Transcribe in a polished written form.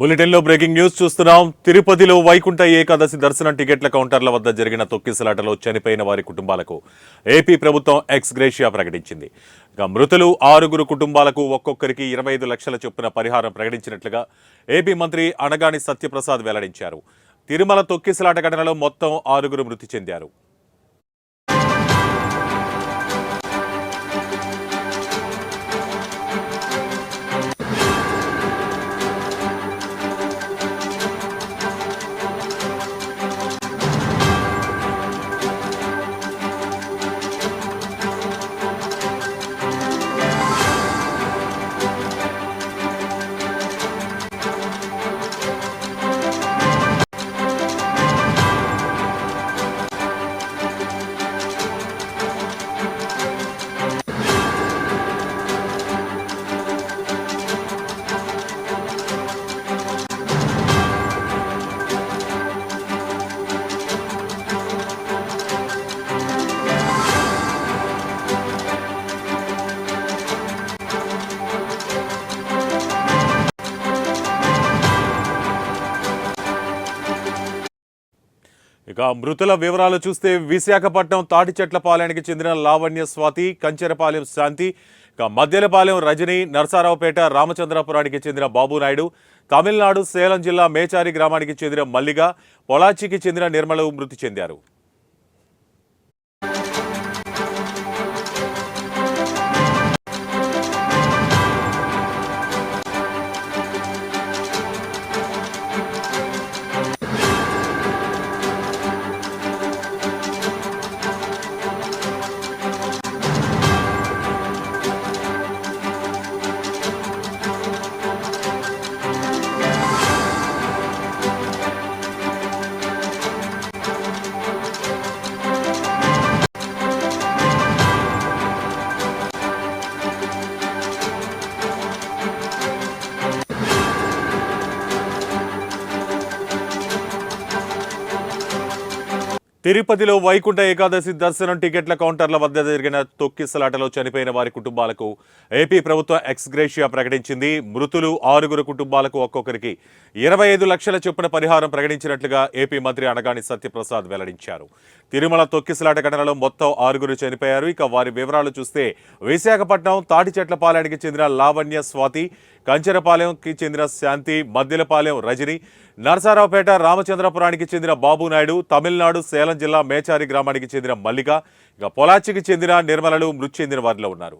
Bulletin లో breaking news చూస్తున్నాం. తిరుపతిలో వైకుంఠ ఏకాదశి దర్శనం టికెట్ల కౌంటర్ల వద్ద జరిగిన తొక్కిసలాటలో చనిపోయిన వారి కుటుంబాలకు ఏపీ ప్రభుత్వం ఎక్స్ గ్రేషియా ప్రకటించింది. ఇక మృతులు 6 కుటుంబాలకు ఒక్కొక్కరికి 25 లక్షల చొప్పున పరిహారం ప్రకటించినట్లుగా ఏపీ మంత్రి అనగాని సత్యప్రసాద్ వెల్లడించారు. తిరుమల తొక్కిసలాట ఘటనలో మొత్తం 6 మృతి చెందారు. ఇక మృతుల వివరాలు చూస్తే విశాఖపట్నం తాటిచెట్లపాలెనికి చెందిన లావణ్య స్వాతి, కంచెరపాలెం శాంతి, ఇక మధ్యలపాలెం రజని, నరసారావుపేట రామచంద్రపురానికి చెందిన బాబునాయుడు, తమిళనాడు సేలం జిల్లా మేచారి గ్రామానికి చెందిన మల్లిగ, పొలాచికి చెందిన నిర్మలు మృతి చెందారు. తిరుపతిలో వైకుంఠ ఏకాదశి దర్శనం టికెట్ల కౌంటర్ల వద్ద జరిగిన తొక్కిసలాటలో చనిపోయిన వారి కుటుంబాలకు ఏపీ ప్రభుత్వం ఎక్స్ గ్రేషియా ప్రకటించింది. మృతులు 6 కుటుంబాలకు ఒక్కొక్కరికి 25 లక్షల చొప్పున పరిహారం ప్రకటించినట్లుగా ఏపీ మంత్రి అనగాని సత్యప్రసాద్ వెల్లడించారు. తిరుమల తొక్కిసలాట ఘటనలో మొత్తం 6 చనిపోయారు. ఇక వారి వివరాలు చూస్తే విశాఖపట్నం తాటిచెట్లపాలెనికి చెందిన లావణ్య స్వాతి, కంచెరపాలెంకి చెందిన శాంతి, మధ్యలపాలెం రజని, నరసారావుపేట రామచంద్రపురానికి చెందిన బాబునాయుడు, తమిళనాడు సేలం జిల్లా మేచారి గ్రామానికి చెందిన మల్లిక, ఇక పొలాచికి చెందిన నిర్మలలు మృతి చెందిన వారిలో ఉన్నారు.